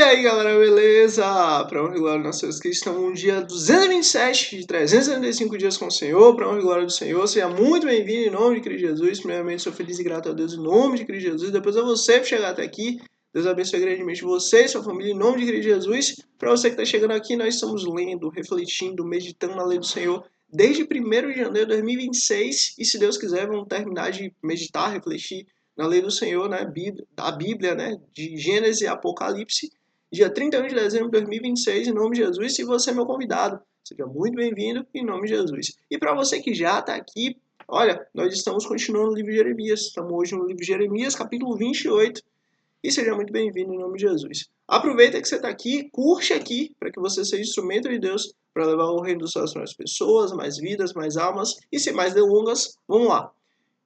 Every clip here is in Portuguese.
aí galera, beleza? Para honra e glória do nosso Jesus Cristo, estamos no dia 227 de 365 dias com o Senhor. Para honra e glória do Senhor, seja muito bem-vindo em nome de Cristo Jesus. Primeiramente, sou feliz e grato a Deus em nome de Cristo Jesus. Depois a você por chegar até aqui. Deus abençoe grandemente você e sua família em nome de Cristo Jesus. Para você que está chegando aqui, nós estamos lendo, refletindo, meditando na lei do Senhor desde 1º de janeiro de 2026. E se Deus quiser, vamos terminar de meditar, refletir na lei do Senhor, né, a Bíblia, né, de Gênesis e Apocalipse, dia 31 de dezembro de 2026, em nome de Jesus. Se você é meu convidado, seja muito bem-vindo, em nome de Jesus. E para você que já está aqui, olha, nós estamos continuando no livro de Jeremias, estamos hoje no livro de Jeremias, capítulo 28, e seja muito bem-vindo em nome de Jesus. Aproveita que você está aqui, curte aqui, para que você seja instrumento de Deus para levar o reino dos céus para mais pessoas, mais vidas, mais almas, e sem mais delongas, vamos lá.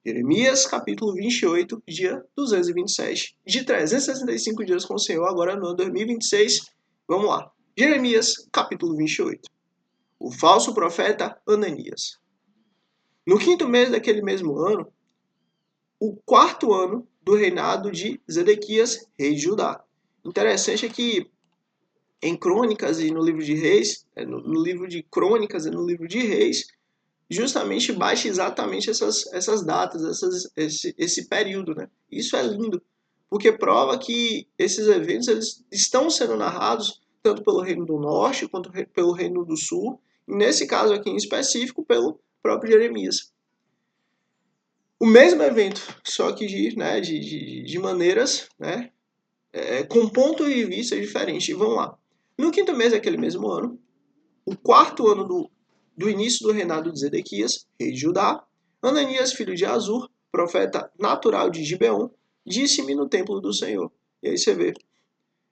Jeremias, capítulo 28, dia 227, de 365 dias com o Senhor, agora no ano 2026. Vamos lá. Jeremias, capítulo 28. O falso profeta Ananias. No 5º mês daquele mesmo ano, o 4º ano do reinado de Zedequias, rei de Judá. Interessante é que em Crônicas e no livro de Reis, no livro de Crônicas e no livro de Reis, justamente baixa exatamente essas datas, esse período, né? Isso é lindo, porque prova que esses eventos eles estão sendo narrados tanto pelo Reino do Norte quanto pelo Reino do Sul, e nesse caso aqui em específico pelo próprio Jeremias. O mesmo evento, só que de maneiras, né, com pontos de vista diferentes. E vamos lá. No 5º mês daquele mesmo ano, o 4º ano do início do reinado de Zedequias, rei de Judá, Ananias, filho de Azur, profeta natural de Gibeon, disse-me no templo do Senhor. E aí você vê,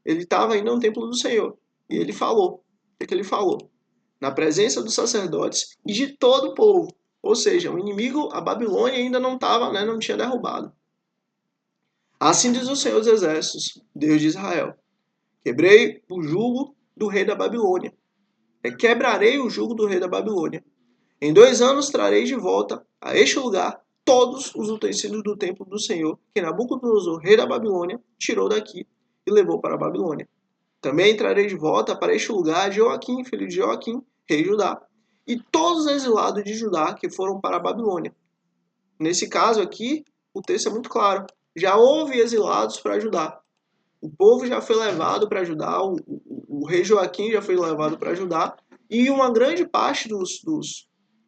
ele estava indo no templo do Senhor, e ele falou. O que ele falou? Na presença dos sacerdotes e de todo o povo. Ou seja, o inimigo, a Babilônia, ainda não estava, né, não tinha derrubado. Assim diz o Senhor dos Exércitos, Deus de Israel: quebrei o jugo do rei da Babilônia. Quebrarei o jugo do rei da Babilônia. Em 2 anos trarei de volta a este lugar todos os utensílios do templo do Senhor que Nabucodonosor, rei da Babilônia, tirou daqui e levou para a Babilônia. Também trarei de volta para este lugar Joaquim, filho de Joaquim, rei de Judá, e todos os exilados de Judá que foram para a Babilônia. Nesse caso aqui, o texto é muito claro. Já houve exilados para Judá. O povo já foi levado para Judá, o rei Joaquim já foi levado para Judá, e uma grande parte dos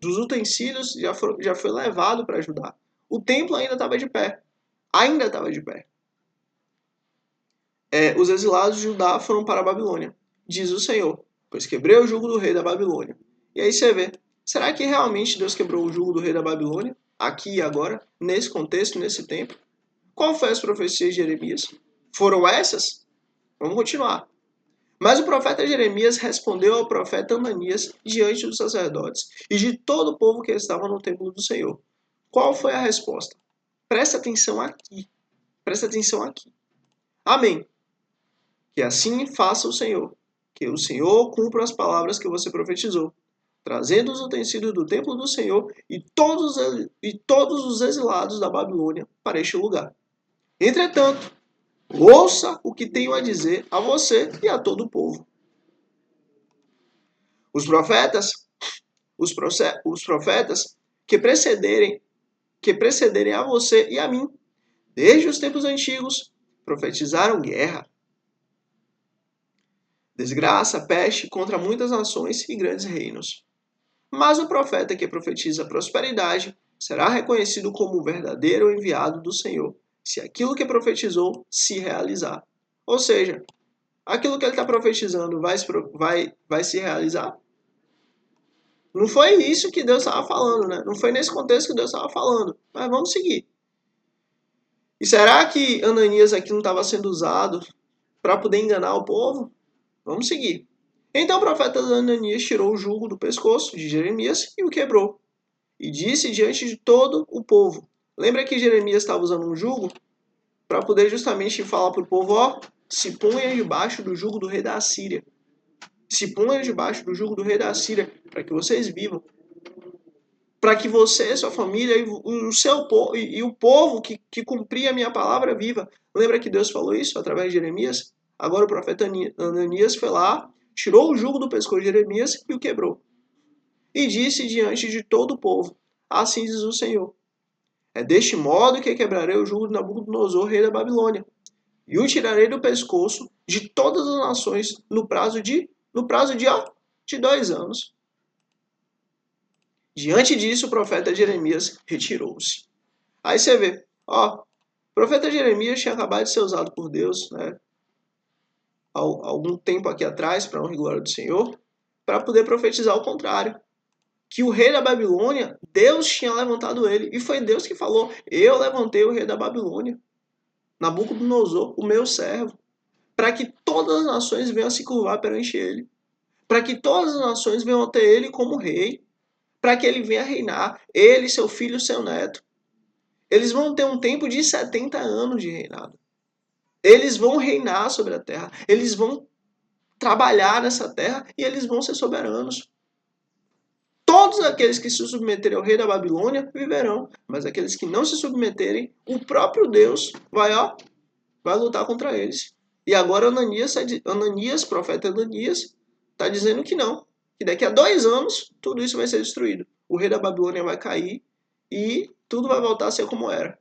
utensílios já foi levado para Judá. O templo ainda estava de pé. Ainda estava de pé. Os exilados de Judá foram para a Babilônia, diz o Senhor, pois quebrei o jugo do rei da Babilônia. E aí você vê, será que realmente Deus quebrou o jugo do rei da Babilônia? Aqui e agora, nesse contexto, nesse tempo? Qual foi as profecias de Jeremias? Foram essas? Vamos continuar. Mas o profeta Jeremias respondeu ao profeta Ananias diante dos sacerdotes e de todo o povo que estava no templo do Senhor. Qual foi a resposta? Presta atenção aqui. Presta atenção aqui. Amém. Que assim faça o Senhor. Que o Senhor cumpra as palavras que você profetizou, trazendo os utensílios do templo do Senhor e todos os exilados da Babilônia para este lugar. Entretanto, ouça o que tenho a dizer a você e a todo o povo. Os profetas que precederem a você e a mim, desde os tempos antigos, profetizaram guerra, desgraça, peste contra muitas nações e grandes reinos. Mas o profeta que profetiza prosperidade será reconhecido como o verdadeiro enviado do Senhor, se aquilo que profetizou se realizar. Ou seja, aquilo que ele está profetizando vai se realizar? Não foi isso que Deus estava falando, né? Não foi nesse contexto que Deus estava falando. Mas vamos seguir. E será que Ananias aqui não estava sendo usado para poder enganar o povo? Vamos seguir. Então o profeta Ananias tirou o jugo do pescoço de Jeremias e o quebrou. E disse diante de todo o povo. Lembra que Jeremias estava usando um jugo? Para poder justamente falar para o povo, ó, se ponha debaixo do jugo do rei da Assíria. Se ponha debaixo do jugo do rei da Assíria, para que vocês vivam. Para que você, sua família e o povo que cumpria a minha palavra viva. Lembra que Deus falou isso através de Jeremias? Agora o profeta Ananias foi lá, tirou o jugo do pescoço de Jeremias e o quebrou. E disse diante de todo o povo: assim diz o Senhor: é deste modo que quebrarei o jugo de Nabucodonosor, rei da Babilônia, e o tirarei do pescoço de todas as nações no prazo de 2 anos. Diante disso, o profeta Jeremias retirou-se. Aí você vê, o profeta Jeremias tinha acabado de ser usado por Deus, né, há algum tempo aqui atrás, para a honra e glória do Senhor, para poder profetizar o contrário. Que o rei da Babilônia, Deus tinha levantado ele. E foi Deus que falou: eu levantei o rei da Babilônia, Nabucodonosor, o meu servo, para que todas as nações venham se curvar perante ele, para que todas as nações venham ter ele como rei, para que ele venha reinar, ele, seu filho e seu neto. Eles vão ter um tempo de 70 anos de reinado. Eles vão reinar sobre a terra, eles vão trabalhar nessa terra e eles vão ser soberanos. Todos aqueles que se submeterem ao rei da Babilônia viverão, mas aqueles que não se submeterem, o próprio Deus vai lutar contra eles. E agora Ananias, profeta Ananias, está dizendo que não, que daqui a 2 anos tudo isso vai ser destruído. O rei da Babilônia vai cair e tudo vai voltar a ser como era.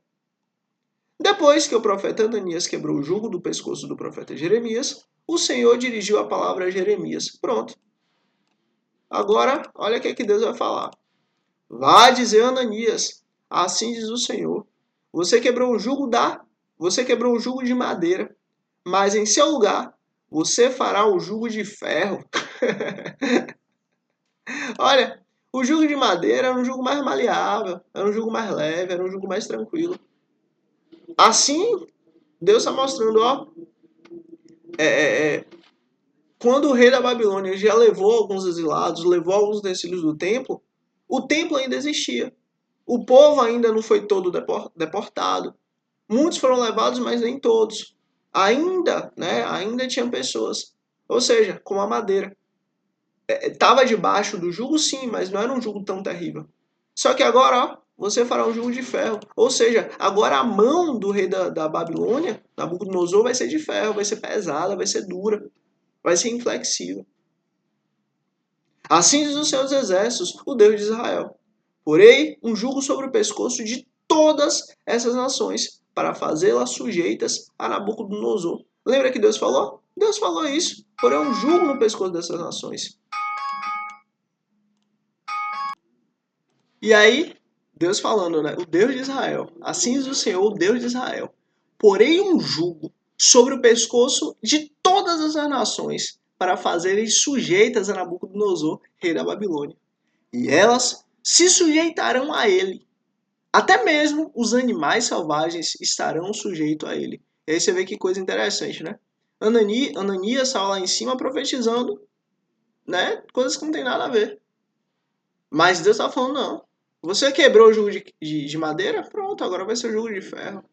Depois que o profeta Ananias quebrou o jugo do pescoço do profeta Jeremias, o Senhor dirigiu a palavra a Jeremias. Pronto. Agora, olha o que Deus vai falar. Vá dizer a Ananias, assim diz o Senhor, você quebrou o jugo de madeira, mas em seu lugar você fará o jugo de ferro. Olha, o jugo de madeira era um jugo mais maleável, era um jugo mais leve, era um jugo mais tranquilo. Assim, Deus está mostrando, quando o rei da Babilônia já levou alguns exilados, levou alguns utensílios do templo, o templo ainda existia. O povo ainda não foi todo deportado. Muitos foram levados, mas nem todos. Ainda tinham pessoas. Ou seja, com a madeira. Estava debaixo do jugo, sim, mas não era um jugo tão terrível. Só que agora, você fará um jugo de ferro. Ou seja, agora a mão do rei da Babilônia, Nabucodonosor, vai ser de ferro, vai ser pesada, vai ser dura, vai ser inflexível. Assim diz os seus exércitos, o Deus de Israel. Porei um jugo sobre o pescoço de todas essas nações, para fazê-las sujeitas a Nabucodonosor. Lembra que Deus falou? Deus falou isso. Porém um jugo no pescoço dessas nações. E aí, Deus falando, né? O Deus de Israel. Assim diz o Senhor, o Deus de Israel. Porei um jugo sobre o pescoço de todas as nações, para fazerem sujeitas a Nabucodonosor, rei da Babilônia. E elas se sujeitarão a ele. Até mesmo os animais selvagens estarão sujeitos a ele. E aí você vê que coisa interessante, né? Ananias estava lá em cima profetizando, né? Coisas que não tem nada a ver. Mas Deus está falando, não. Você quebrou o jugo de madeira? Pronto, agora vai ser o jugo de ferro.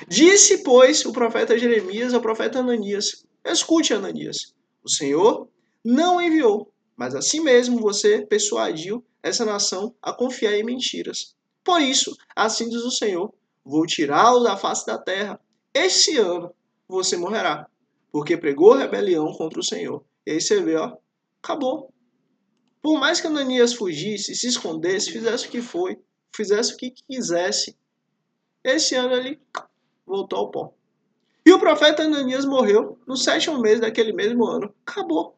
Disse, pois, o profeta Jeremias ao profeta Ananias: escute, Ananias. O Senhor não enviou, mas assim mesmo você persuadiu essa nação a confiar em mentiras. Por isso, assim diz o Senhor, vou tirá-lo da face da terra. Este ano você morrerá, porque pregou rebelião contra o Senhor. E aí você vê, acabou. Por mais que Ananias fugisse, se escondesse, fizesse o que quisesse, esse ano ele voltou ao pó. E o profeta Ananias morreu no 7º mês daquele mesmo ano. Acabou.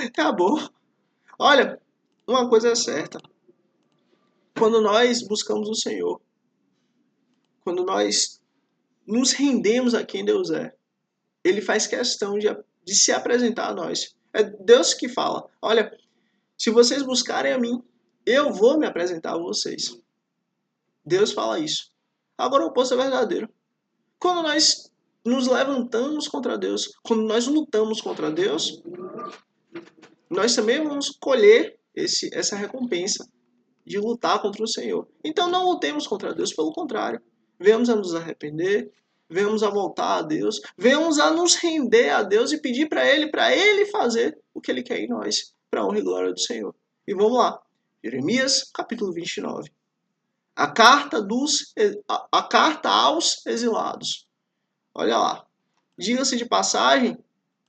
Acabou. Olha, uma coisa é certa. Quando nós buscamos o Senhor, quando nós nos rendemos a quem Deus é, Ele faz questão de se apresentar a nós. É Deus que fala, olha, se vocês buscarem a mim, eu vou me apresentar a vocês. Deus fala isso. Agora o oposto é verdadeiro. Quando nós nos levantamos contra Deus, quando nós lutamos contra Deus, nós também vamos colher essa recompensa de lutar contra o Senhor. Então não lutemos contra Deus, pelo contrário. Venhamos a nos arrepender, venhamos a voltar a Deus, venhamos a nos render a Deus e pedir para Ele fazer o que Ele quer em nós, para a honra e glória do Senhor. E vamos lá. Jeremias, capítulo 29. A carta aos exilados. Olha lá. Diga-se de passagem,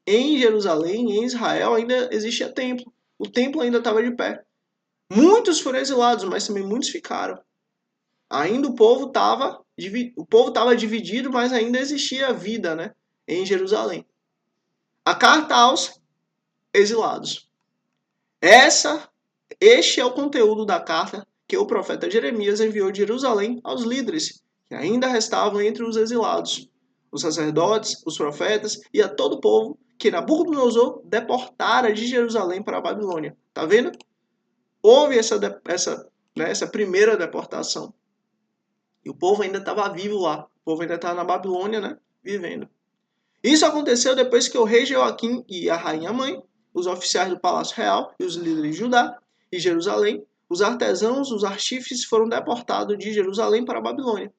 em Jerusalém, em Israel, ainda existia templo. O templo ainda estava de pé. Muitos foram exilados, mas também muitos ficaram. Ainda o povo estava dividido, mas ainda existia vida, né, em Jerusalém. A carta aos exilados. Este é o conteúdo da carta que o profeta Jeremias enviou de Jerusalém aos líderes que ainda restavam entre os exilados, os sacerdotes, os profetas e a todo o povo que Nabucodonosor deportara de Jerusalém para a Babilônia. Tá vendo? Houve essa primeira deportação. E o povo ainda estava vivo lá. O povo ainda estava na Babilônia, né? Vivendo. Isso aconteceu depois que o rei Joaquim e a rainha mãe, os oficiais do Palácio Real e os líderes de Judá e Jerusalém, os artesãos, os artífices foram deportados de Jerusalém para a Babilônia.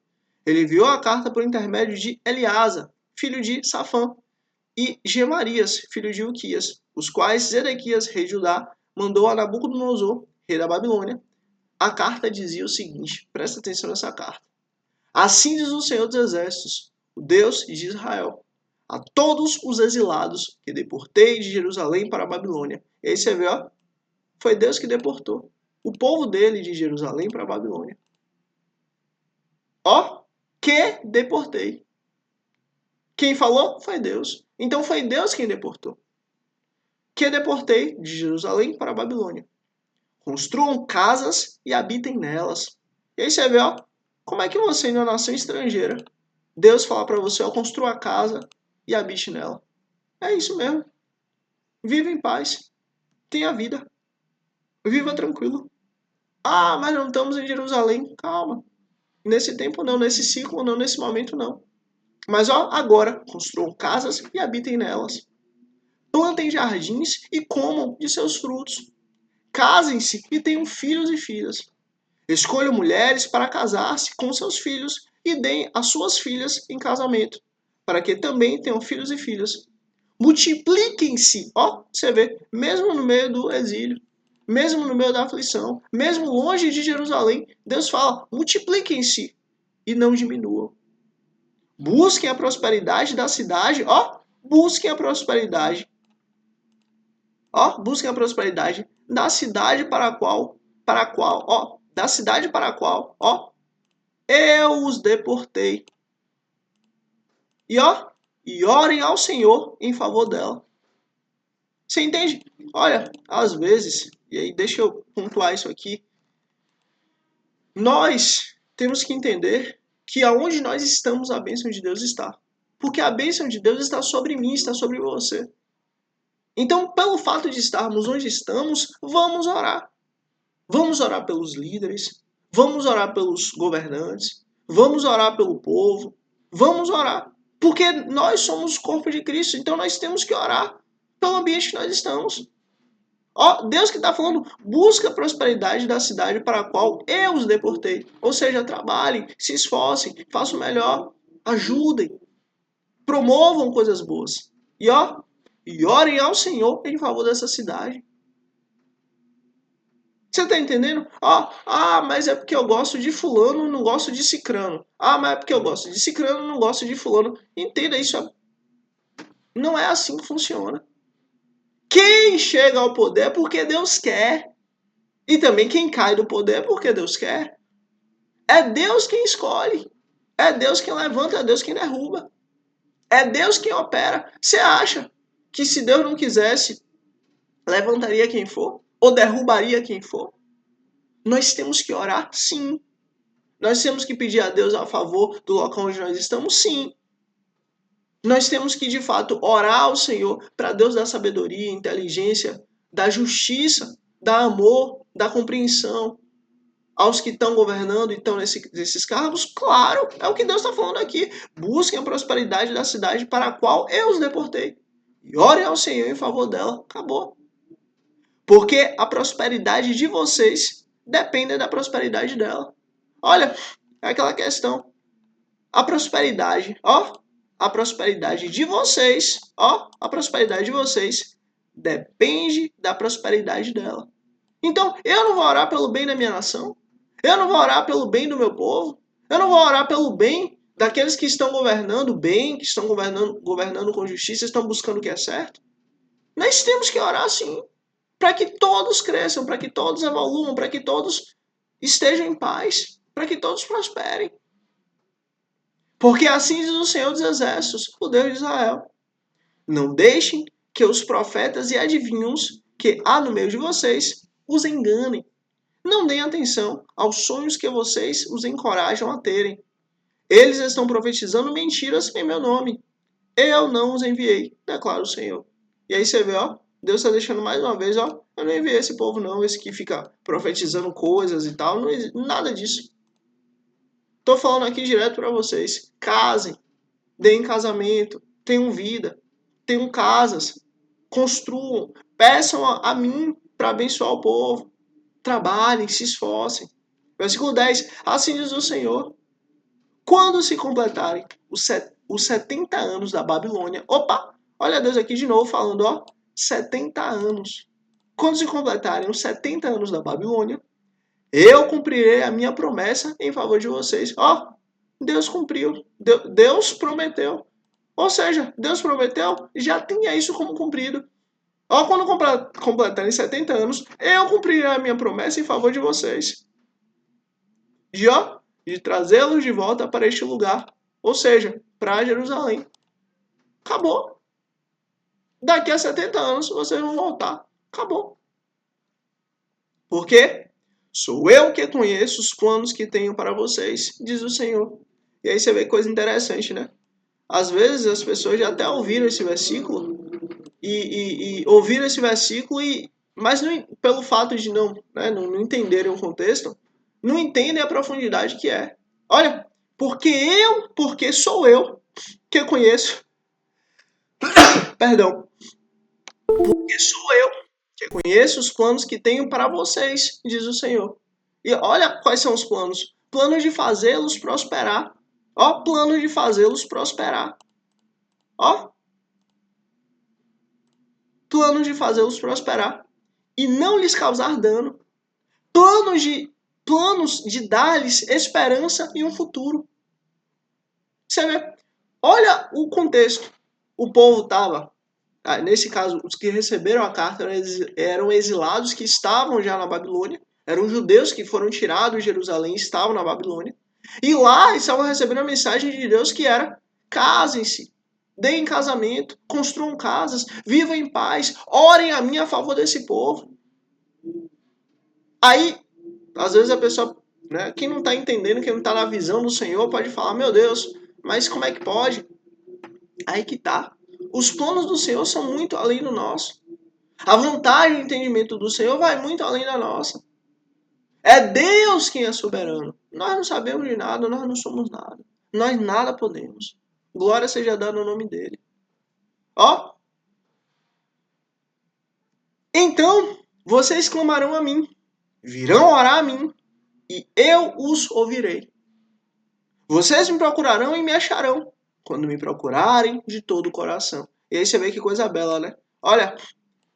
Ele enviou a carta por intermédio de Eleasa, filho de Safã, e Gemarias, filho de Uquias, os quais Zedequias, rei de Judá, mandou a Nabucodonosor, rei da Babilônia. A carta dizia o seguinte, presta atenção nessa carta. Assim diz o Senhor dos Exércitos, o Deus de Israel, a todos os exilados que deportei de Jerusalém para a Babilônia. E aí você vê, ó, foi Deus que deportou o povo dele de Jerusalém para a Babilônia. Ó, que deportei. Quem falou foi Deus. Então foi Deus quem deportou. Que deportei de Jerusalém para a Babilônia. Construam casas e habitem nelas. E aí você vê, ó, como é que você, em uma nação estrangeira, Deus fala para você, ó, construa a casa e habite nela. É isso mesmo. Viva em paz. Tenha vida. Viva tranquilo. Ah, mas não estamos em Jerusalém. Calma. Nesse tempo não, nesse ciclo não, nesse momento não. Mas ó, agora, construam casas e habitem nelas. Plantem jardins e comam de seus frutos. Casem-se e tenham filhos e filhas. Escolham mulheres para casar-se com seus filhos e deem as suas filhas em casamento, para que também tenham filhos e filhas. Multipliquem-se, ó, você vê, mesmo no meio do exílio, mesmo no meio da aflição, mesmo longe de Jerusalém, Deus fala, multipliquem-se e não diminuam. Busquem a prosperidade da cidade, ó, busquem a prosperidade. Ó, busquem a prosperidade da cidade para a qual, ó, da cidade para a qual, ó, eu os deportei. E ó, e orem ao Senhor em favor dela. Você entende? Olha, às vezes, e aí deixa eu pontuar isso aqui, nós temos que entender que aonde nós estamos, a bênção de Deus está. Porque a bênção de Deus está sobre mim, está sobre você. Então, pelo fato de estarmos onde estamos, vamos orar. Vamos orar pelos líderes, vamos orar pelos governantes, vamos orar pelo povo, vamos orar. Porque nós somos o corpo de Cristo, então nós temos que orar pelo ambiente que nós estamos. Ó, Deus que está falando, busca a prosperidade da cidade para a qual eu os deportei. Ou seja, trabalhem, se esforcem, façam o melhor, ajudem, promovam coisas boas. E ó, e orem ao Senhor em favor dessa cidade. Você está entendendo? Mas é porque eu gosto de fulano, não gosto de cicrano. Ah, mas é porque eu gosto de cicrano, não gosto de fulano. Entenda, isso não é assim que funciona. Quem chega ao poder é porque Deus quer. E também quem cai do poder é porque Deus quer. É Deus quem escolhe. É Deus quem levanta, é Deus quem derruba. É Deus quem opera. Você acha que se Deus não quisesse, levantaria quem for? Ou derrubaria quem for? Nós temos que orar, sim. Nós temos que pedir a Deus a favor do local onde nós estamos, sim. Nós temos que, de fato, orar ao Senhor para Deus dar sabedoria, inteligência, dar justiça, dar amor, dar compreensão aos que estão governando e estão nesses cargos. Claro, é o que Deus está falando aqui. Busquem a prosperidade da cidade para a qual eu os deportei. E orem ao Senhor em favor dela. Acabou. Porque a prosperidade de vocês depende da prosperidade dela. Olha, é aquela questão. A prosperidade, ó, a prosperidade de vocês, ó, a prosperidade de vocês depende da prosperidade dela. Então, eu não vou orar pelo bem da minha nação. Eu não vou orar pelo bem do meu povo. Eu não vou orar pelo bem daqueles que estão governando bem, que estão governando com justiça, estão buscando o que é certo. Nós temos que orar sim, para que todos cresçam, para que todos evoluam, para que todos estejam em paz, para que todos prosperem. Porque assim diz o Senhor dos Exércitos, o Deus de Israel. Não deixem que os profetas e adivinhos que há no meio de vocês os enganem. Não deem atenção aos sonhos que vocês os encorajam a terem. Eles estão profetizando mentiras em meu nome. Eu não os enviei, declara o Senhor. E aí você vê, ó, Deus está deixando mais uma vez, ó, eu não enviei esse povo não, esse que fica profetizando coisas e tal, não, nada disso. Tô falando aqui direto para vocês. Casem, deem casamento, tenham vida, tenham casas, construam, peçam a mim para abençoar o povo. Trabalhem, se esforcem. Versículo 10. Assim diz o Senhor. Quando se completarem os 70 anos da Babilônia. Opa! Olha Deus aqui de novo falando, ó. 70 anos. Quando se completarem os 70 anos da Babilônia, eu cumprirei a minha promessa em favor de vocês. Ó, Deus cumpriu. Deus prometeu. Ou seja, Deus prometeu, já tinha isso como cumprido. Ó, quando completarem 70 anos, eu cumprirei a minha promessa em favor de vocês. De trazê-los de volta para este lugar. Ou seja, para Jerusalém. Acabou. Daqui a 70 anos vocês vão voltar. Acabou. Por quê? Sou eu que conheço os planos que tenho para vocês, diz o Senhor. E aí você vê coisa interessante, né? Às vezes as pessoas já até ouviram esse versículo e ouviram esse versículo, mas não, pelo fato de não entenderem o contexto, não entendem a profundidade que é. Olha, porque sou eu que conheço, perdão, porque sou eu que conheço os planos que tenho para vocês, diz o Senhor. E olha quais são os planos. Planos de fazê-los prosperar. Ó, planos de fazê-los prosperar. Ó, planos de fazê-los prosperar e não lhes causar dano. Planos de dar-lhes esperança e um futuro. Você vê? Olha o contexto. O povo estava, nesse caso, os que receberam a carta eram exilados que estavam já na Babilônia. Eram judeus que foram tirados de Jerusalém e estavam na Babilônia. E lá estavam recebendo a mensagem de Deus que era: casem-se, deem casamento, construam casas, vivam em paz, orem a mim a favor desse povo. Aí, às vezes a pessoa, né, quem não está entendendo, quem não está na visão do Senhor, pode falar: meu Deus, mas como é que pode? Aí que tá. Os planos do Senhor são muito além do nosso. A vontade e o entendimento do Senhor vai muito além da nossa. É Deus quem é soberano. Nós não sabemos de nada, nós não somos nada. Nós nada podemos. Glória seja dada ao nome dele. Ó. Então, vocês clamarão a mim, virão orar a mim, e eu os ouvirei. Vocês me procurarão e me acharão, quando me procurarem de todo o coração. E aí você vê que coisa bela, né? Olha,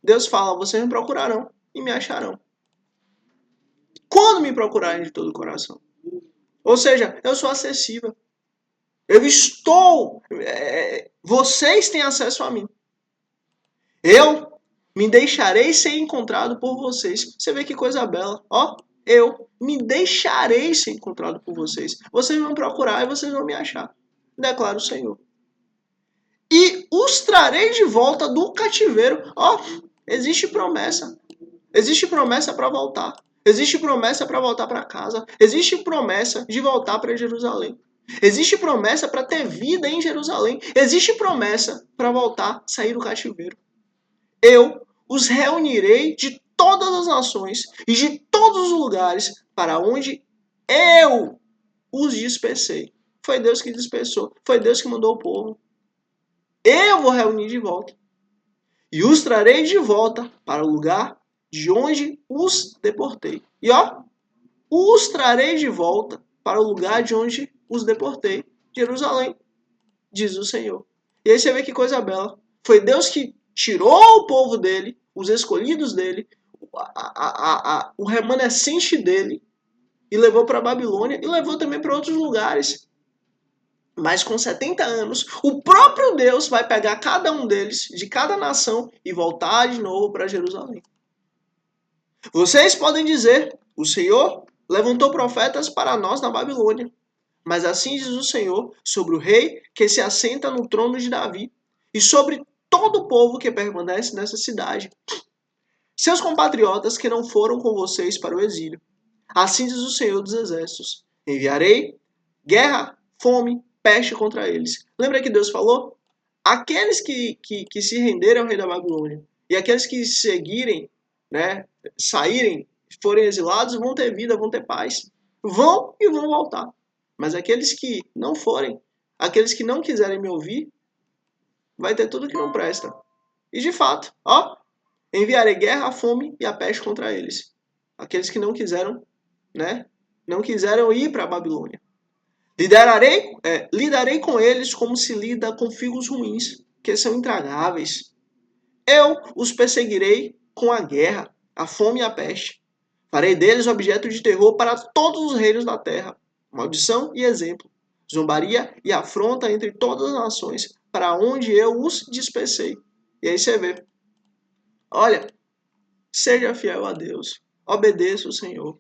Deus fala: vocês me procurarão e me acharão. Quando me procurarem de todo o coração. Ou seja, eu sou acessível. Eu estou... vocês têm acesso a mim. Eu me deixarei ser encontrado por vocês. Você vê que coisa bela. Ó, eu me deixarei ser encontrado por vocês. Vocês vão procurar e vocês vão me achar. Declara o Senhor. E os trarei de volta do cativeiro. Ó, existe promessa. Existe promessa para voltar. Existe promessa para voltar para casa. Existe promessa de voltar para Jerusalém. Existe promessa para ter vida em Jerusalém. Existe promessa para voltar, sair do cativeiro. Eu os reunirei de todas as nações e de todos os lugares para onde eu os dispersei. Foi Deus que dispersou. Foi Deus que mandou o povo. Eu vou reunir de volta. E os trarei de volta para o lugar de onde os deportei. E ó, os trarei de volta para o lugar de onde os deportei. Jerusalém, diz o Senhor. E aí você vê que coisa bela. Foi Deus que tirou o povo dele, os escolhidos dele, o remanescente dele, e levou para a Babilônia, e levou também para outros lugares. Mas com 70 anos, o próprio Deus vai pegar cada um deles, de cada nação, e voltar de novo para Jerusalém. Vocês podem dizer, o Senhor levantou profetas para nós na Babilônia. Mas assim diz o Senhor sobre o rei que se assenta no trono de Davi e sobre todo o povo que permanece nessa cidade. Seus compatriotas que não foram com vocês para o exílio. Assim diz o Senhor dos Exércitos. Enviarei guerra, fome, peste contra eles. Lembra que Deus falou? Aqueles que se renderem ao rei da Babilônia e aqueles que seguirem, né, saírem, forem exilados, vão ter vida, vão ter paz. Vão e vão voltar. Mas aqueles que não forem, aqueles que não quiserem me ouvir, vai ter tudo que não presta. E de fato, enviarei guerra, a fome e a peste contra eles. Aqueles que não quiseram, né? Não quiseram ir para a Babilônia. Lidarei com eles como se lida com figos ruins, que são intragáveis. Eu os perseguirei com a guerra, a fome e a peste. Farei deles objeto de terror para todos os reinos da terra. Maldição e exemplo, zombaria e afronta entre todas as nações, para onde eu os dispersei. E aí você vê, olha, seja fiel a Deus, obedeça o Senhor,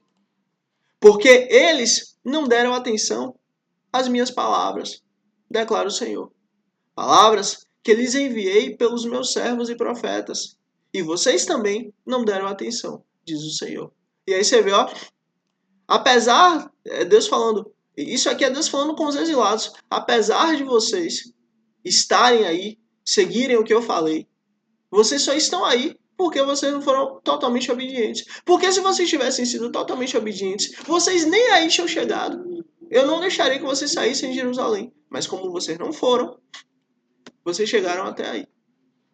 porque eles não deram atenção às minhas palavras, declara o Senhor. Palavras que lhes enviei pelos meus servos e profetas, e vocês também não deram atenção, diz o Senhor. E aí você vê, apesar, Deus falando, isso aqui é Deus falando com os exilados, apesar de vocês estarem aí, seguirem o que eu falei, vocês só estão aí porque vocês não foram totalmente obedientes. Porque se vocês tivessem sido totalmente obedientes, vocês nem aí tinham chegado. Eu não deixaria que vocês saíssem de Jerusalém. Mas como vocês não foram, vocês chegaram até aí.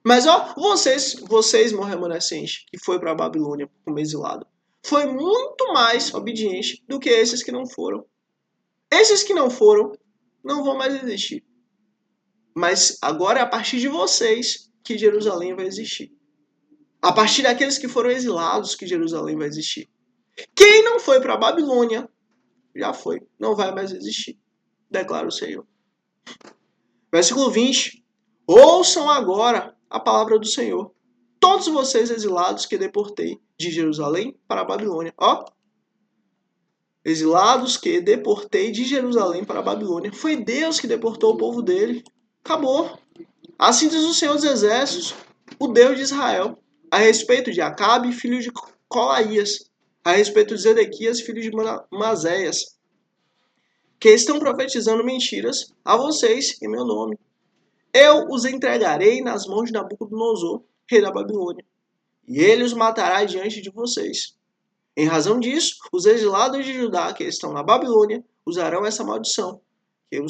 Mas vocês, meu remanescente, que foi para a Babilônia como exilado, foi muito mais obediente do que esses que não foram. Esses que não foram não vão mais existir. Mas agora é a partir de vocês que Jerusalém vai existir. A partir daqueles que foram exilados que Jerusalém vai existir. Quem não foi para a Babilônia, já foi. Não vai mais existir. Declara o Senhor. Versículo 20. Ouçam agora a palavra do Senhor. Todos vocês exilados que deportei de Jerusalém para a Babilônia. Exilados que deportei de Jerusalém para a Babilônia. Foi Deus que deportou o povo dele. Acabou. Assim diz o Senhor dos Exércitos, o Deus de Israel, a respeito de Acabe, filho de Colaías, a respeito de Zedequias, filho de Mazéias, que estão profetizando mentiras a vocês em meu nome. Eu os entregarei nas mãos de Nabucodonosor, rei da Babilônia, e ele os matará diante de vocês. Em razão disso, os exilados de Judá que estão na Babilônia usarão essa maldição, que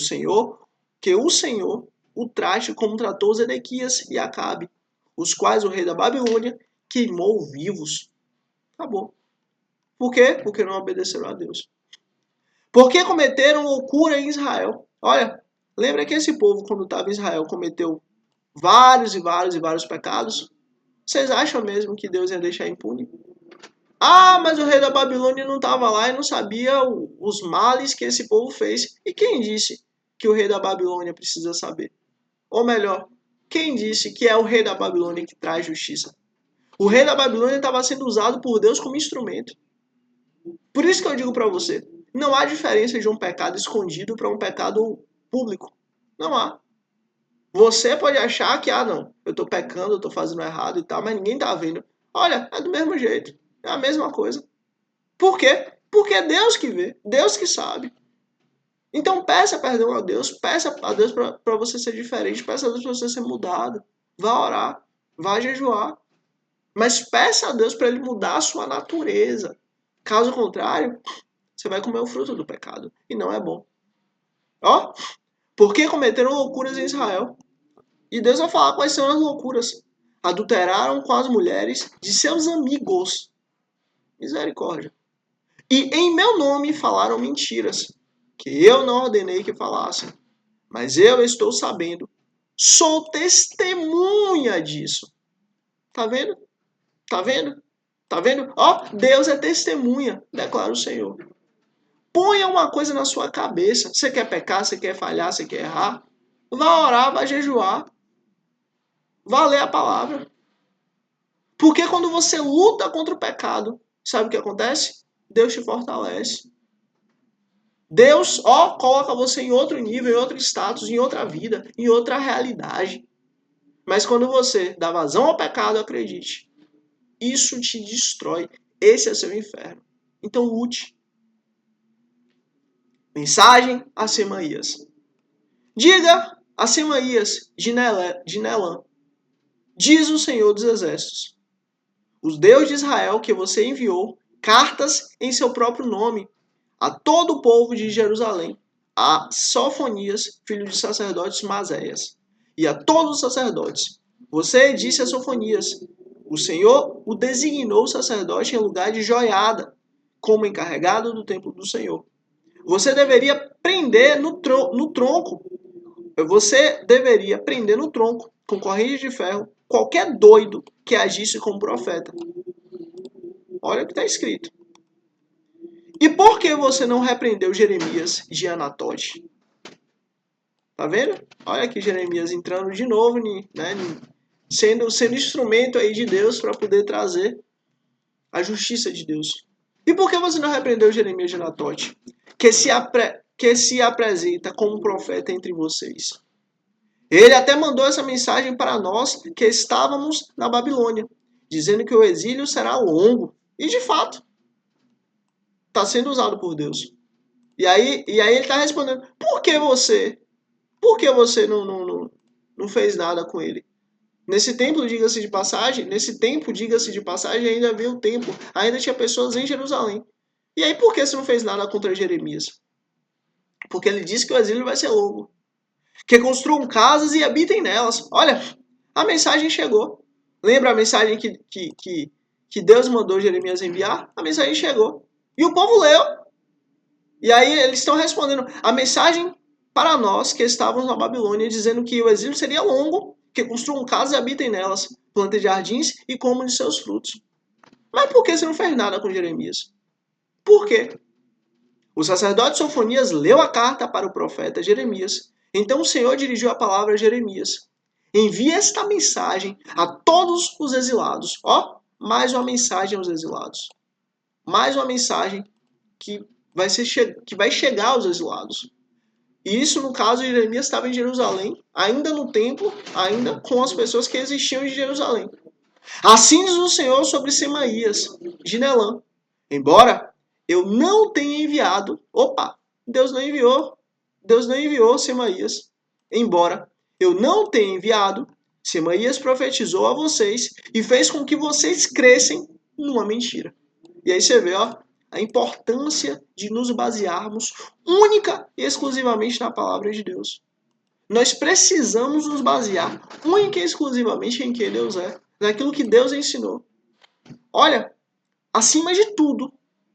o Senhor o trate como tratou Zedequias e Acabe, os quais o rei da Babilônia queimou vivos. Acabou. Por quê? Porque não obedeceram a Deus. Porque cometeram loucura em Israel. Olha, lembra que esse povo, quando estava em Israel, cometeu vários e vários e vários pecados? Vocês acham mesmo que Deus ia deixar impune? Mas o rei da Babilônia não estava lá e não sabia os males que esse povo fez. E quem disse que o rei da Babilônia precisa saber? Ou melhor, quem disse que é o rei da Babilônia que traz justiça? O rei da Babilônia estava sendo usado por Deus como instrumento. Por isso que eu digo para você, não há diferença de um pecado escondido para um pecado público. Não há. Você pode achar que, não, eu estou pecando, eu estou fazendo errado e tal, mas ninguém está vendo. Olha, é do mesmo jeito. É a mesma coisa. Por quê? Porque é Deus que vê, Deus que sabe. Então peça perdão a Deus, peça a Deus para você ser diferente, peça a Deus para você ser mudado. Vá orar, vá jejuar. Mas peça a Deus para Ele mudar a sua natureza. Caso contrário, você vai comer o fruto do pecado. E não é bom. Porque cometeram loucuras em Israel. E Deus vai falar quais são as loucuras. Adulteraram com as mulheres de seus amigos. Misericórdia. E em meu nome falaram mentiras, que eu não ordenei que falassem. Mas eu estou sabendo. Sou testemunha disso. Tá vendo? Tá vendo? Tá vendo? Deus é testemunha, declara o Senhor. Ponha uma coisa na sua cabeça. Você quer pecar, você quer falhar, você quer errar? Vá orar, vá jejuar. Vá ler a palavra. Porque quando você luta contra o pecado, sabe o que acontece? Deus te fortalece. Deus, coloca você em outro nível, em outro status, em outra vida, em outra realidade. Mas quando você dá vazão ao pecado, acredite, isso te destrói. Esse é seu inferno. Então lute. Mensagem a Semaías. Diga a Semaías de Nelã. Diz o Senhor dos Exércitos. Os Deus de Israel que você enviou cartas em seu próprio nome a todo o povo de Jerusalém, a Sofonias, filho de sacerdotes Maséias, e a todos os sacerdotes. Você disse a Sofonias, o Senhor o designou sacerdote em lugar de Joiada, como encarregado do templo do Senhor. Você deveria prender no tronco. Você deveria prender no tronco, com corrente de ferro, qualquer doido que agisse como profeta. Olha o que está escrito. E por que você não repreendeu Jeremias de Anatote? Tá vendo? Olha aqui Jeremias entrando de novo, né, sendo instrumento aí de Deus para poder trazer a justiça de Deus. E por que você não repreendeu Jeremias de Anatote? Que se apresenta como um profeta entre vocês. Ele até mandou essa mensagem para nós que estávamos na Babilônia, dizendo que o exílio será longo. E de fato, está sendo usado por Deus. E aí ele está respondendo, por que você não fez nada com ele? Nesse tempo, diga-se de passagem, ainda havia o tempo, ainda tinha pessoas em Jerusalém. E aí por que você não fez nada contra Jeremias? Porque ele disse que o exílio vai ser longo. Que construam casas e habitem nelas. Olha, a mensagem chegou. Lembra a mensagem que Deus mandou Jeremias enviar? A mensagem chegou. E o povo leu. E aí eles estão respondendo a mensagem para nós que estávamos na Babilônia, dizendo que o exílio seria longo, que construam casas e habitem nelas, plantem jardins e comam de seus frutos. Mas por que você não fez nada com Jeremias? Por quê? O sacerdote Sofonias leu a carta para o profeta Jeremias. Então o Senhor dirigiu a palavra a Jeremias. Envie esta mensagem a todos os exilados. Mais uma mensagem aos exilados. Mais uma mensagem que vai chegar aos exilados. E isso, no caso, Jeremias estava em Jerusalém, ainda no templo, ainda com as pessoas que existiam em Jerusalém. Assim diz o Senhor sobre Semaías, de Nelã. Embora eu não tenha enviado... Deus não enviou Semaías. Embora eu não tenha enviado, Semaías profetizou a vocês e fez com que vocês crescem numa mentira. E aí você vê, a importância de nos basearmos única e exclusivamente na palavra de Deus. Nós precisamos nos basear única e exclusivamente em quem Deus é, naquilo que Deus ensinou. Olha, acima de tudo,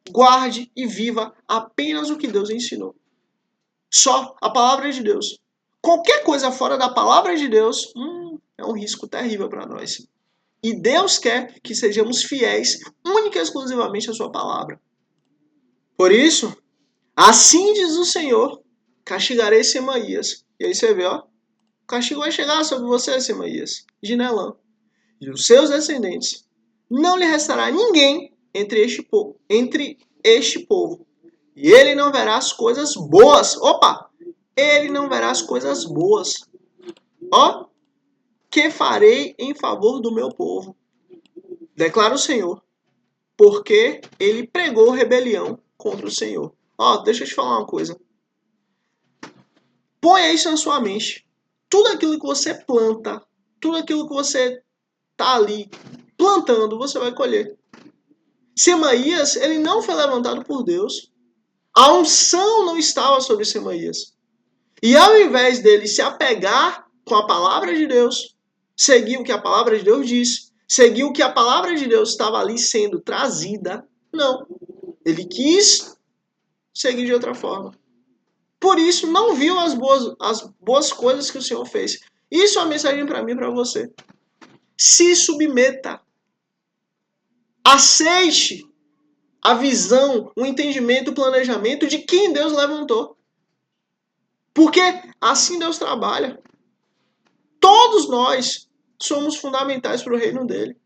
guarde e viva apenas o que Deus ensinou. Só a palavra de Deus. Qualquer coisa fora da palavra de Deus é um risco terrível para nós. E Deus quer que sejamos fiéis única e exclusivamente à sua palavra. Por isso, assim diz o Senhor, castigarei Semaías. E aí você vê, o castigo vai chegar sobre você, Semaías, de Nelã, e os seus descendentes. Não lhe restará ninguém entre este povo. E ele não verá as coisas boas. Ele não verá as coisas boas. Que farei em favor do meu povo. Declara o Senhor. Porque ele pregou rebelião contra o Senhor. Deixa eu te falar uma coisa. Ponha isso na sua mente. Tudo aquilo que você planta, tudo aquilo que você está ali plantando, você vai colher. Semaías, ele não foi levantado por Deus. A unção não estava sobre Semaías. E ao invés dele se apegar com a palavra de Deus, seguir o que a palavra de Deus diz, seguir o que a palavra de Deus estava ali sendo trazida, não. Ele quis seguir de outra forma. Por isso, não viu as boas coisas que o Senhor fez. Isso é uma mensagem para mim e para você. Se submeta. Aceite a visão, o entendimento, o planejamento de quem Deus levantou. Porque assim Deus trabalha. Todos nós somos fundamentais para o reino dele.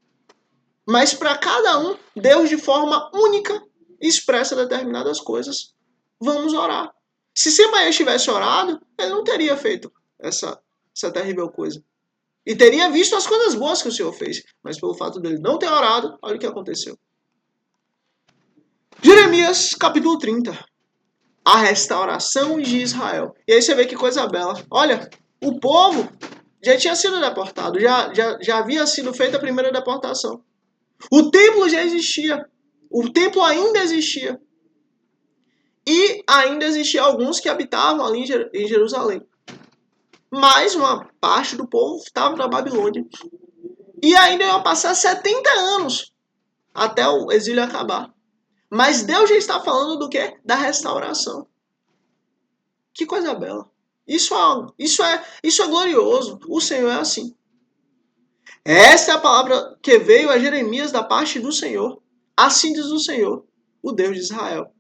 Mas para cada um, Deus de forma única expressa determinadas coisas. Vamos orar. Se Semaías tivesse orado, ele não teria feito essa terrível coisa. E teria visto as coisas boas que o Senhor fez. Mas pelo fato dele não ter orado, olha o que aconteceu. Jeremias, capítulo 30. A restauração de Israel. E aí você vê que coisa bela. Olha, o povo já tinha sido deportado. Já havia sido feita a primeira deportação. O templo já existia. O templo ainda existia. E ainda existia alguns que habitavam ali em Jerusalém. Mas uma parte do povo estava na Babilônia. E ainda iam passar 70 anos até o exílio acabar. Mas Deus já está falando do quê? Da restauração. Que coisa bela. Isso é glorioso. O Senhor é assim. Essa é a palavra que veio a Jeremias da parte do Senhor. Assim diz o Senhor, o Deus de Israel.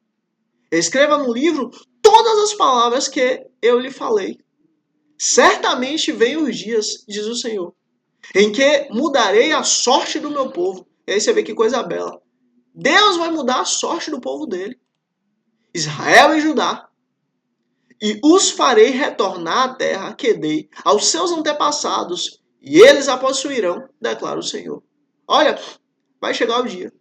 Escreva no livro todas as palavras que eu lhe falei. Certamente vêm os dias, diz o Senhor, em que mudarei a sorte do meu povo. E aí você vê que coisa bela. Deus vai mudar a sorte do povo dele. Israel e Judá. E os farei retornar à terra que dei aos seus antepassados, e eles a possuirão, declara o Senhor. Olha, vai chegar o dia.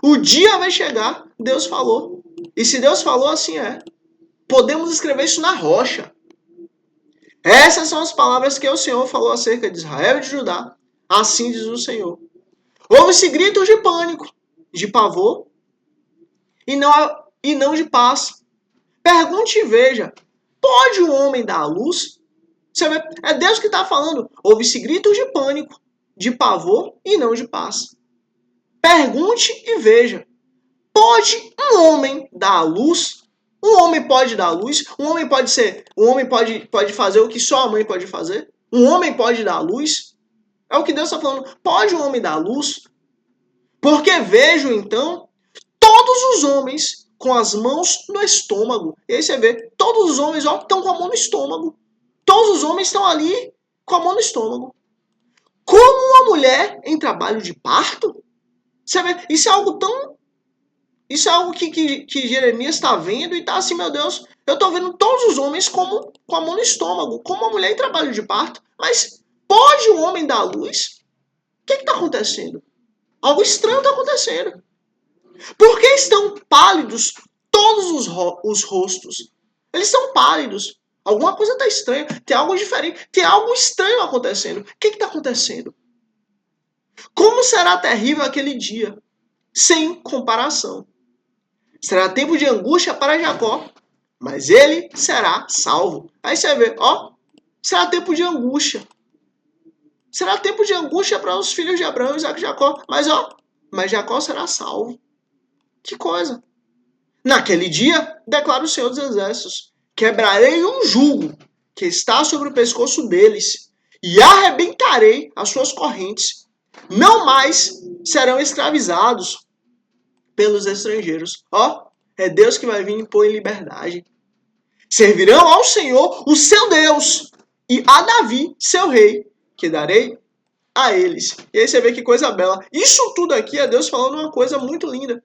O dia vai chegar, Deus falou. E se Deus falou, assim é. Podemos escrever isso na rocha. Essas são as palavras que o Senhor falou acerca de Israel e de Judá. Assim diz o Senhor. Houve-se gritos de pânico, de pavor, e não de paz. Pergunte e veja. Pode o homem dar a luz? Você vê, é Deus que está falando. Houve-se gritos de pânico, de pavor e não de paz. Pergunte e veja. Pode um homem dar a luz? Um homem pode dar a luz? Um homem pode fazer o que só a mãe pode fazer? Um homem pode dar a luz? É o que Deus está falando. Pode um homem dar a luz? Porque vejo então todos os homens com as mãos no estômago. E aí você vê, todos os homens estão com a mão no estômago. Todos os homens estão ali com a mão no estômago. Como uma mulher em trabalho de parto? Você vê, isso é algo que Jeremias está vendo e está assim, meu Deus, eu estou vendo todos os homens com a mão no estômago, como uma mulher em trabalho de parto. Mas pode um homem dar luz? O que está acontecendo? Algo estranho está acontecendo. Por que estão pálidos todos os rostos? Eles estão pálidos. Alguma coisa está estranha. Tem algo diferente. Tem algo estranho acontecendo. O que está acontecendo? Como será terrível aquele dia? Sem comparação. Será tempo de angústia para Jacó, mas ele será salvo. Aí você vê, será tempo de angústia. Será tempo de angústia para os filhos de Abraão, Isaac e Jacó. Mas Jacó será salvo. Que coisa. Naquele dia, declara o Senhor dos Exércitos, quebrarei um jugo que está sobre o pescoço deles e arrebentarei as suas correntes. Não mais serão escravizados pelos estrangeiros. É Deus que vai vir impor em liberdade. Servirão ao Senhor, o seu Deus, e a Davi, seu rei, que darei a eles. E aí você vê que coisa bela. Isso tudo aqui é Deus falando uma coisa muito linda.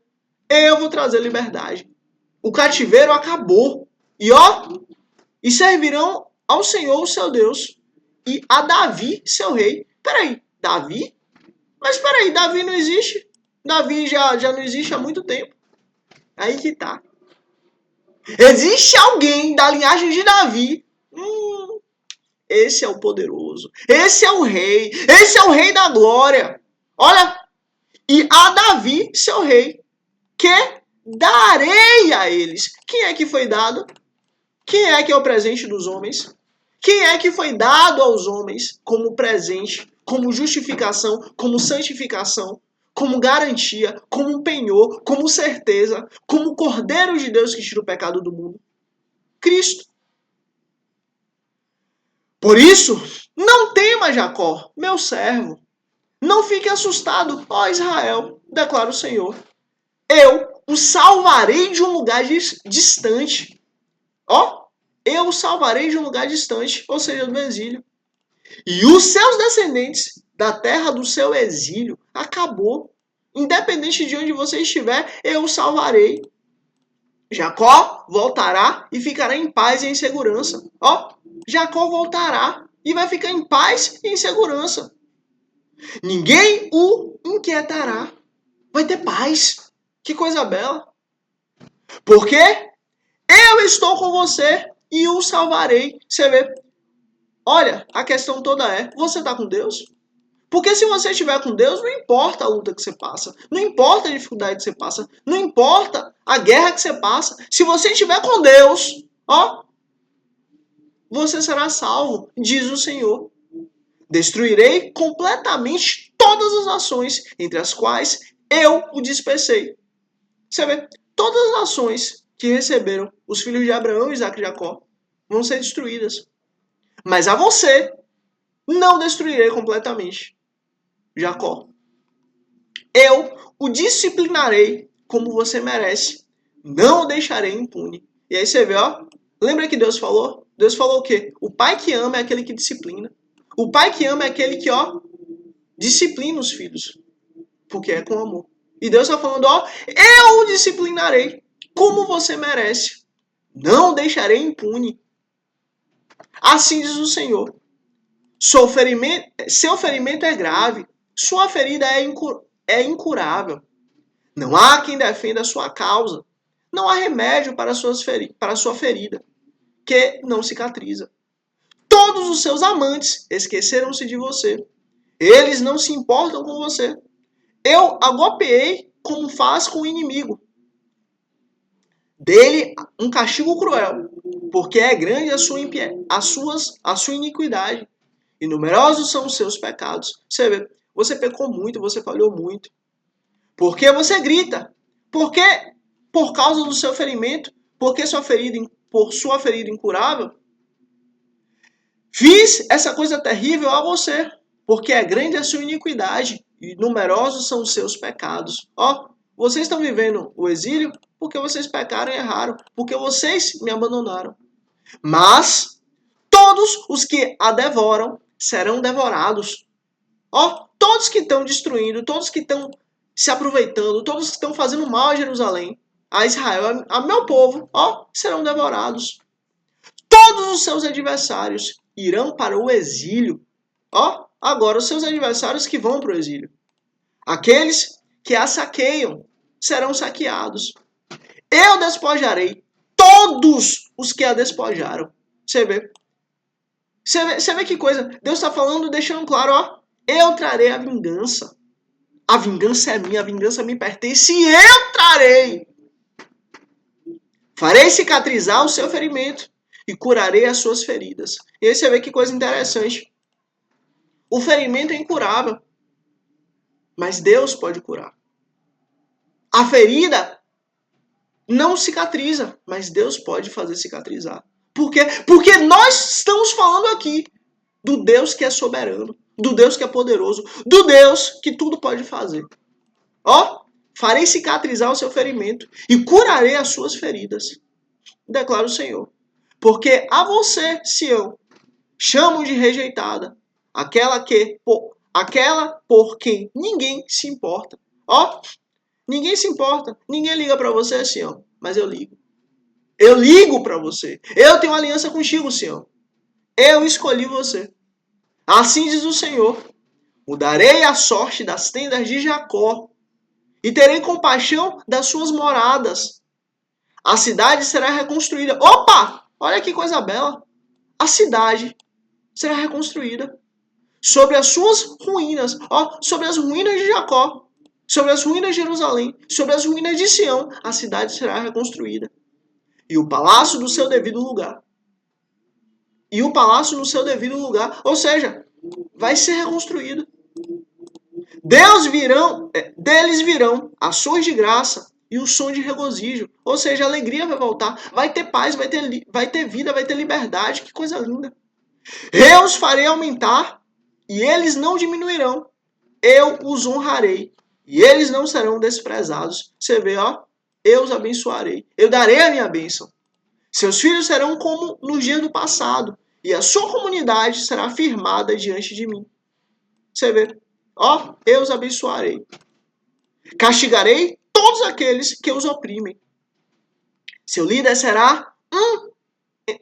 Eu vou trazer liberdade. O cativeiro acabou. E servirão ao Senhor, o seu Deus, e a Davi, seu rei. Peraí, Davi? Mas peraí, Davi não existe? Davi já não existe há muito tempo. Aí que tá. Existe alguém da linhagem de Davi. Esse é o poderoso. Esse é o rei. Esse é o rei da glória. Olha. E a Davi, seu rei, que darei a eles. Quem é que foi dado? Quem é que é o presente dos homens? Quem é que foi dado aos homens como presente, como justificação, como santificação, como garantia, como penhor, como certeza, como Cordeiro de Deus que tira o pecado do mundo? Cristo. Por isso, não tema, Jacó, meu servo. Não fique assustado, ó Israel, declara o Senhor. Eu o salvarei de um lugar distante. Ó, eu o salvarei de um lugar distante, ou seja, do exílio. E os seus descendentes da terra do seu exílio, acabou. Independente de onde você estiver, eu o salvarei. Jacó voltará e ficará em paz e em segurança. Ó, Jacó voltará e vai ficar em paz e em segurança. Ninguém o inquietará. Vai ter paz. Que coisa bela. Porque eu estou com você e o salvarei. Você vê? Olha, a questão toda é, você está com Deus? Porque se você estiver com Deus, não importa a luta que você passa, não importa a dificuldade que você passa, não importa a guerra que você passa. Se você estiver com Deus, ó, você será salvo, diz o Senhor. Destruirei completamente todas as nações, entre as quais eu o dispersei. Você vê, todas as nações que receberam os filhos de Abraão, Isaac e Jacó vão ser destruídas. Mas a você não destruirei completamente. Jacó. Eu o disciplinarei como você merece. Não o deixarei impune. E aí você vê, ó. Lembra que Deus falou? Deus falou o quê? O pai que ama é aquele que disciplina. O pai que ama é aquele que, ó, disciplina os filhos. Porque é com amor. E Deus está falando, ó, eu o disciplinarei como você merece. Não o deixarei impune. Assim diz o Senhor. Seu ferimento é grave. Sua ferida é incurável. Não há quem defenda a sua causa. Não há remédio para a sua ferida, que não cicatriza. Todos os seus amantes esqueceram-se de você. Eles não se importam com você. Eu a golpeei como faz com o inimigo. Dele um castigo cruel, porque é grande a sua iniquidade. E numerosos são os seus pecados. Você vê, você pecou muito, você falhou muito. Porque você grita? Porque por causa do seu ferimento? Porque por sua ferida incurável? Fiz essa coisa terrível a você, porque é grande a sua iniquidade e numerosos são os seus pecados. Ó, vocês estão vivendo o exílio porque vocês pecaram e erraram, porque vocês me abandonaram. Mas todos os que a devoram serão devorados. Ó, todos que estão destruindo, todos que estão se aproveitando, todos que estão fazendo mal a Jerusalém, a Israel, a meu povo, ó, serão devorados. Todos os seus adversários irão para o exílio. Ó, agora os seus adversários que vão para o exílio. Aqueles que a saqueiam serão saqueados. Eu despojarei todos os que a despojaram. Você vê? Você vê que coisa? Deus está falando, deixando claro, ó. Eu trarei a vingança. A vingança é minha, a vingança me pertence e eu trarei. Farei cicatrizar o seu ferimento e curarei as suas feridas. E aí você vê que coisa interessante. O ferimento é incurável, mas Deus pode curar. A ferida não cicatriza, mas Deus pode fazer cicatrizar. Por quê? Porque nós estamos falando aqui do Deus que é soberano, do Deus que é poderoso, do Deus que tudo pode fazer. Ó, farei cicatrizar o seu ferimento e curarei as suas feridas, declara o Senhor. Porque a você, Sião, chamo de rejeitada, aquela por quem ninguém se importa. Ó, ninguém se importa, ninguém liga para você, Sião, mas eu ligo. Eu ligo para você. Eu tenho aliança contigo, Sião. Eu escolhi você. Assim diz o Senhor. Mudarei a sorte das tendas de Jacó e terei compaixão das suas moradas. A cidade será reconstruída. Opa! Olha que coisa bela. A cidade será reconstruída sobre as suas ruínas. Ó, sobre as ruínas de Jacó. Sobre as ruínas de Jerusalém. Sobre as ruínas de Sião. A cidade será reconstruída. E o palácio no seu devido lugar. E o palácio no seu devido lugar. Ou seja, vai ser reconstruído. Deles virão ações de graça e o som de regozijo. Ou seja, a alegria vai voltar. Vai ter paz, vai ter vida, vai ter liberdade. Que coisa linda. Eu os farei aumentar e eles não diminuirão. Eu os honrarei e eles não serão desprezados. Você vê, ó. eu os abençoarei. Eu darei a minha bênção. Seus filhos serão como no dia do passado, e a sua comunidade será firmada diante de mim. Você vê? Ó, eu os abençoarei. Castigarei todos aqueles que os oprimem. Seu líder será um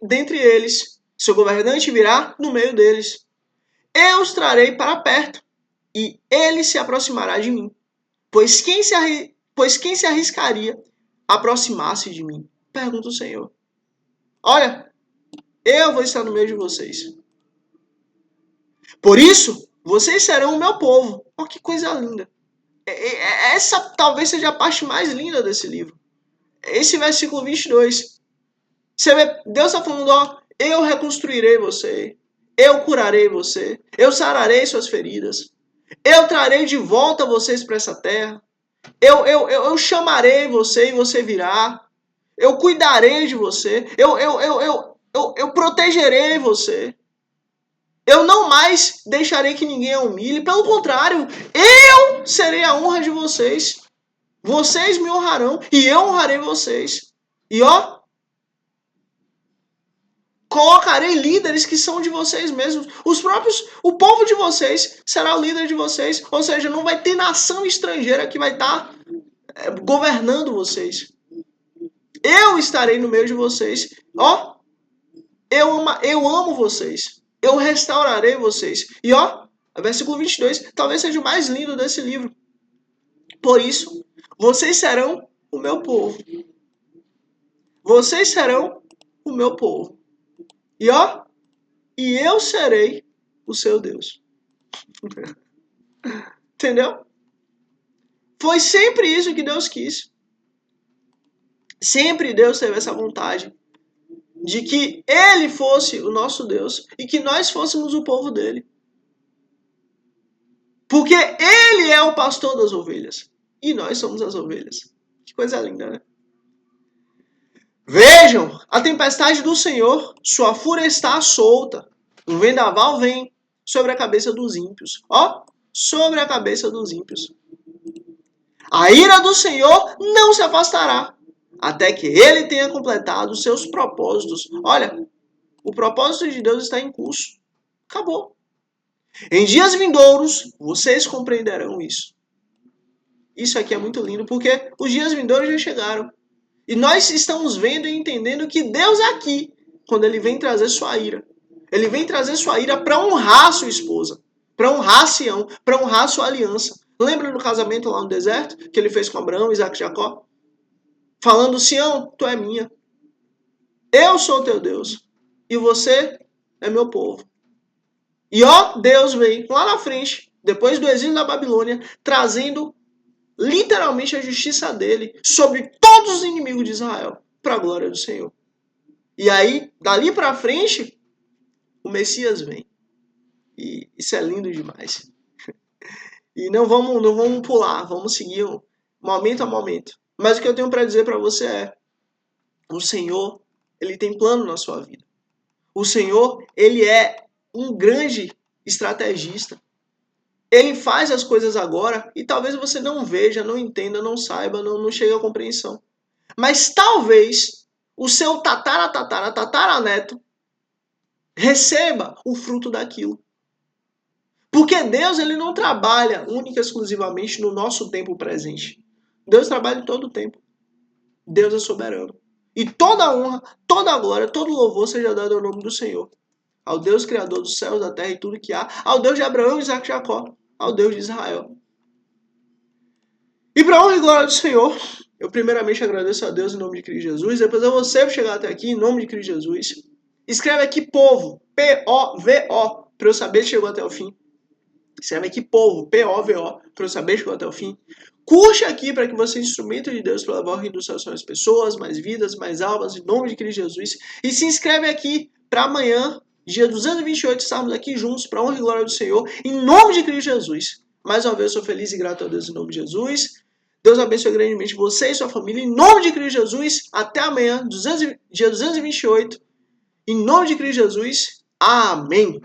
dentre eles. Seu governante virá no meio deles. Eu os trarei para perto, e ele se aproximará de mim. Pois quem se arriscaria a aproximar-se de mim? Pergunta o Senhor. Olha, eu vou estar no meio de vocês. Por isso, vocês serão o meu povo. Olha que coisa linda. Essa talvez seja a parte mais linda desse livro. Esse versículo 22. Você vê, Deus está falando, ó, eu reconstruirei você. Eu curarei você. Eu sararei suas feridas. Eu trarei de volta vocês para essa terra. Eu chamarei você e você virá. Eu cuidarei de você. Eu protegerei você. Eu não mais deixarei que ninguém a humilhe. Pelo contrário, eu serei a honra de vocês. Vocês me honrarão e eu honrarei vocês. E ó, colocarei líderes que são de vocês mesmos. O povo de vocês será o líder de vocês. Ou seja, não vai ter nação estrangeira que vai estar governando vocês. Eu estarei no meio de vocês. Ó, eu amo vocês. Eu restaurarei vocês. E ó, versículo 22, talvez seja o mais lindo desse livro. Por isso, vocês serão o meu povo. Vocês serão o meu povo. E ó, e eu serei o seu Deus. Entendeu? Foi sempre isso que Deus quis. Sempre Deus teve essa vontade de que Ele fosse o nosso Deus e que nós fôssemos o povo dele. Porque Ele é o pastor das ovelhas e nós somos as ovelhas. Que coisa linda, né? Vejam, a tempestade do Senhor, sua fúria está solta. Um vendaval vem sobre a cabeça dos ímpios. Ó, sobre a cabeça dos ímpios. A ira do Senhor não se afastará, até que ele tenha completado os seus propósitos. Olha, o propósito de Deus está em curso. Acabou. Em dias vindouros, vocês compreenderão isso. Isso aqui é muito lindo, porque os dias vindouros já chegaram. E nós estamos vendo e entendendo que Deus aqui, quando ele vem trazer sua ira, ele vem trazer sua ira para honrar sua esposa, para honrar Sião, para honrar sua aliança. Lembra do casamento lá no deserto, que ele fez com Abraão, Isaac e Jacó? Falando, Sião, tu é minha. Eu sou teu Deus. E você é meu povo. E ó, Deus vem lá na frente, depois do exílio da Babilônia, trazendo literalmente a justiça dele sobre todos os inimigos de Israel, para a glória do Senhor. E aí, dali para frente, o Messias vem. E isso é lindo demais. E não vamos pular, vamos seguir momento a momento. Mas o que eu tenho para dizer para você é: o Senhor, ele tem plano na sua vida. O Senhor, ele é um grande estrategista. Ele faz as coisas agora e talvez você não veja, não entenda, não saiba, não chegue à compreensão. Mas talvez o seu tataraneto receba o fruto daquilo. Porque Deus, ele não trabalha única e exclusivamente no nosso tempo presente. Deus trabalha em todo o tempo. Deus é soberano. E toda a honra, toda a glória, todo o louvor seja dado ao nome do Senhor. Ao Deus Criador dos céus, da terra e tudo que há. Ao Deus de Abraão, Isaac e Jacó. Ao Deus de Israel. E para a honra e glória do Senhor, eu primeiramente agradeço a Deus em nome de Cristo Jesus. Depois a você por chegar até aqui em nome de Cristo Jesus. Escreve aqui povo, P-O-V-O, para eu saber que chegou até o fim. Escreve aqui povo, P-O-V-O, para eu saber que chegou até o fim. Curte aqui para que você seja instrumento de Deus para levar o reino dos céus às pessoas, mais vidas, mais almas, em nome de Cristo Jesus. E se inscreve aqui para amanhã, dia 228, estarmos aqui juntos para a honra e glória do Senhor, em nome de Cristo Jesus. Mais uma vez eu sou feliz e grato a Deus em nome de Jesus. Deus abençoe grandemente você e sua família, em nome de Cristo Jesus. Até amanhã, dia 228. Em nome de Cristo Jesus. Amém.